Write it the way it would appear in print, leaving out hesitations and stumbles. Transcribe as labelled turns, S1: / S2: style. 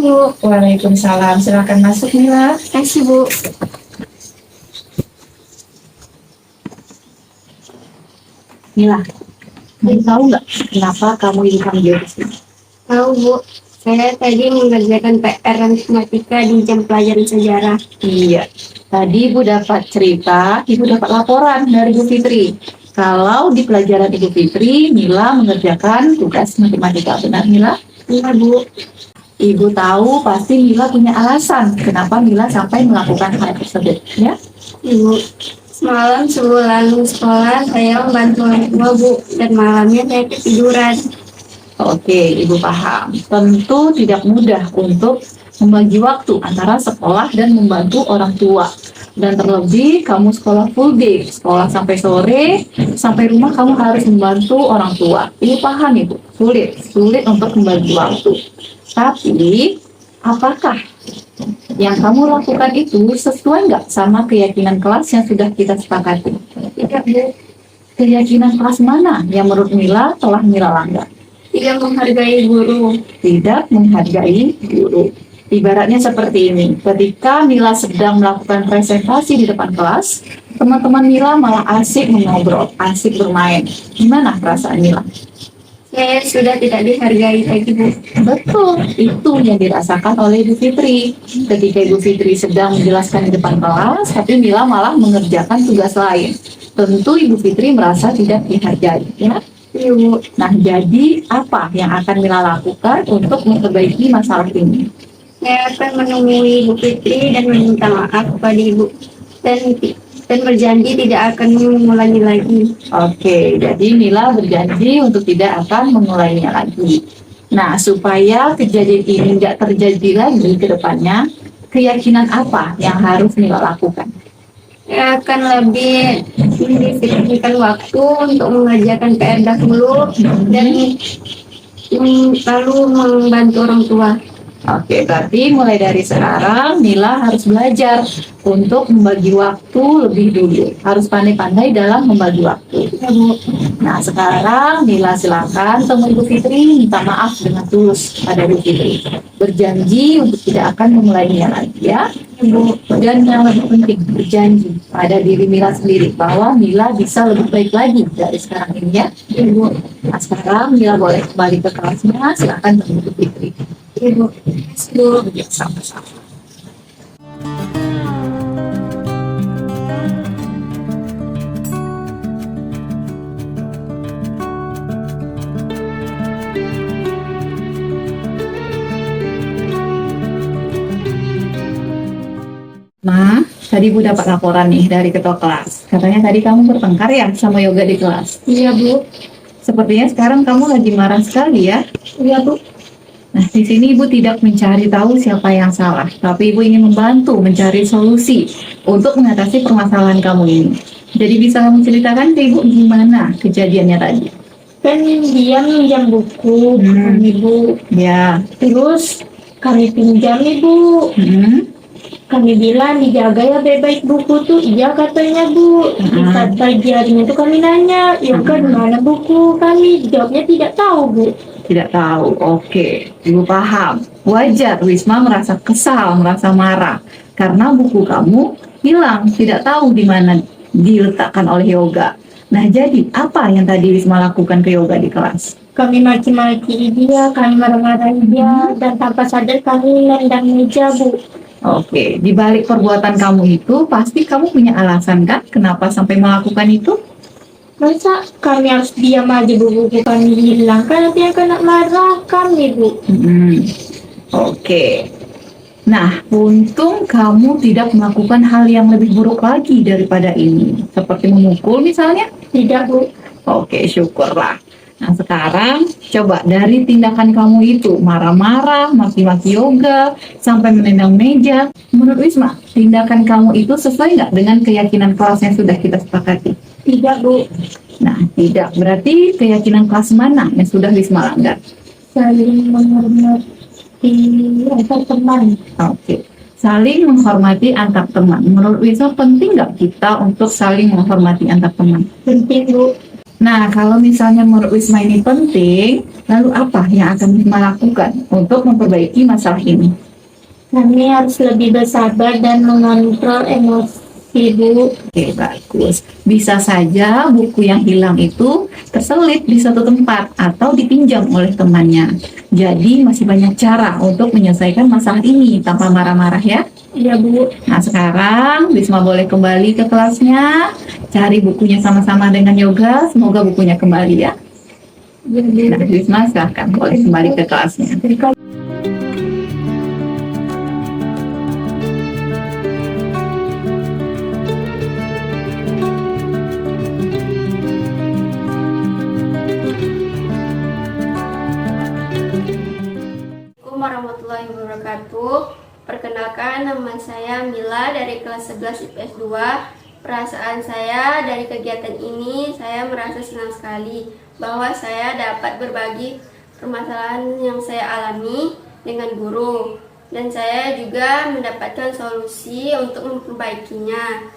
S1: Bu.
S2: Waalaikumsalam. Silakan masuk, Mila.
S1: Kasih, Bu.
S2: Mila, kamu tahu nggak kenapa kamu ini panggil di sini?
S1: Tahu, Bu. Saya tadi mengerjakan PR matematika di jam pelajaran sejarah.
S2: Iya. Tadi Ibu dapat cerita, Ibu dapat laporan dari Bu Fitri. Kalau di pelajaran Ibu Fitri, Mila mengerjakan tugas matematika. Benar, Mila?
S1: Iya, Bu.
S2: Ibu tahu pasti Mila punya alasan kenapa Mila sampai melakukan hal tersebut, ya?
S1: Ibu. Semalam sebelum sekolah, saya membantu orang tua, Bu. Dan malamnya saya ketiduran.
S2: Oke, Ibu paham. Tentu tidak mudah untuk membagi waktu antara sekolah dan membantu orang tua. Dan terlebih kamu sekolah full day, sekolah sampai sore, sampai rumah kamu harus membantu orang tua. Ibu paham Ibu, sulit untuk membagi waktu. Tapi, apakah yang kamu lakukan itu sesuai nggak sama keyakinan kelas yang sudah kita sepakati?
S1: Tidak, Bu.
S2: Keyakinan kelas mana yang menurut Mila telah Mila langgar?
S1: Tidak menghargai guru.
S2: Tidak menghargai guru. Ibaratnya seperti ini, ketika Mila sedang melakukan presentasi di depan kelas, teman-teman Mila malah asik mengobrol, asik bermain. Gimana perasaan Mila?
S1: Saya sudah tidak dihargai lagi, Bu.
S2: Betul, itu yang dirasakan oleh Ibu Fitri. Ketika Ibu Fitri sedang menjelaskan di depan kelas, tapi Mila malah mengerjakan tugas lain. Tentu Ibu Fitri merasa tidak dihargai, ya?
S1: Iya, Bu.
S2: Nah, jadi apa yang akan Mila lakukan untuk memperbaiki masalah ini?
S1: Saya akan menemui Bu Fitri dan meminta maaf kepada Ibu. Dan berjanji tidak akan mengulangi lagi.
S2: Oke, jadi Mila berjanji untuk tidak akan mengulainya lagi. Nah, supaya kejadian ini nggak terjadi lagi ke depannya, keyakinan apa yang harus Mila lakukan?
S1: Saya akan lebih mendisiplinkan waktu untuk mengerjakan PR dahulu dan lalu membantu orang tua.
S2: Oke, berarti mulai dari sekarang Mila harus belajar untuk membagi waktu lebih dulu. Harus pandai-pandai dalam membagi waktu.
S1: Ya, Bu.
S2: Nah, sekarang Mila silakan temui Bu Fitri, minta maaf dengan tulus pada Bu Fitri. Berjanji untuk tidak akan memulainya lagi, ya.
S1: Ya, Bu.
S2: Dan yang lebih penting, berjanji pada diri Mila sendiri bahwa Mila bisa lebih baik lagi dari sekarang ini, ya.
S1: Ya, Bu.
S2: Nah, sekarang Mila boleh kembali ke kelasnya, silakan temui Bu Fitri.
S1: Ya, Bu. Bu.
S2: Ya, sama-sama. Ma, tadi Bu dapat laporan nih dari ketua kelas. Katanya tadi kamu bertengkar ya sama Yoga di kelas.
S1: Iya, Bu.
S2: Sepertinya sekarang kamu lagi marah sekali ya.
S1: Iya, Bu.
S2: Nah, di sini Ibu tidak mencari tahu siapa yang salah, tapi Ibu ingin membantu mencari solusi untuk mengatasi permasalahan kamu ini. Jadi bisa kamu ceritakan ke Ibu gimana kejadiannya tadi?
S1: Kan dia minjam buku ke Ibu.
S2: Ya.
S1: Terus kami pinjam, Ibu. Kami bilang dijaga ya baik-baik buku tuh. Iya katanya, Bu. Di saat pagi harinya tuh kami nanya, Yoga di mana buku kami? Jawabnya tidak tahu, Bu.
S2: Tidak tahu. Oke, Ibu paham. Wajar Wisma merasa kesal, merasa marah karena buku kamu hilang, tidak tahu di mana diletakkan oleh Yoga. Nah, jadi apa yang tadi Wisma lakukan ke Yoga di kelas?
S1: Kami maki-maki dia, kami marah-marahi dia, dan tanpa sadar kami nendang meja, Bu.
S2: Oke, di balik perbuatan kamu itu pasti kamu punya alasan kan kenapa sampai melakukan itu?
S1: Masa kami harus diam aja, Bu, buku kami hilang? Kan nanti yang kena marah kami, Bu.
S2: Oke. Nah, untung kamu tidak melakukan hal yang lebih buruk lagi daripada ini. Seperti memukul misalnya?
S1: Tidak, Bu.
S2: Oke, syukurlah. Nah, sekarang coba dari tindakan kamu itu, marah-marah, maki-maki Yoga, sampai menendang meja. Menurut Wisma, tindakan kamu itu sesuai nggak dengan keyakinan kelas yang sudah kita sepakati?
S1: Tidak, Bu.
S2: Nah, tidak. Berarti keyakinan kelas mana yang sudah Wisma langgar?
S1: Saling menghormati antar teman.
S2: Oke. Saling menghormati antar teman. Menurut Wisma penting nggak kita untuk saling menghormati antar teman?
S1: Penting, Bu.
S2: Nah, kalau misalnya menurut Wisma ini penting, lalu apa yang akan Wisma lakukan untuk memperbaiki masalah ini?
S1: Kami harus lebih bersabar dan mengontrol emosi, Bu.
S2: Oke, bagus. Bisa saja buku yang hilang itu terselip di satu tempat atau dipinjam oleh temannya. Jadi masih banyak cara untuk menyelesaikan masalah ini tanpa marah-marah ya.
S1: Iya, Bu.
S2: Nah, sekarang Wisma boleh kembali ke kelasnya. Cari bukunya sama-sama dengan Yoga. Semoga bukunya kembali ya.
S1: Iya, Bu.
S2: Nah, Wisma silahkan boleh kembali ke kelasnya.
S3: Assalamualaikum warahmatullahi wabarakatuh. Perkenalkan, nama saya Mila dari kelas 11 IPS 2. Perasaan saya dari kegiatan ini, saya merasa senang sekali bahwa saya dapat berbagi permasalahan yang saya alami dengan guru, dan saya juga mendapatkan solusi untuk memperbaikinya.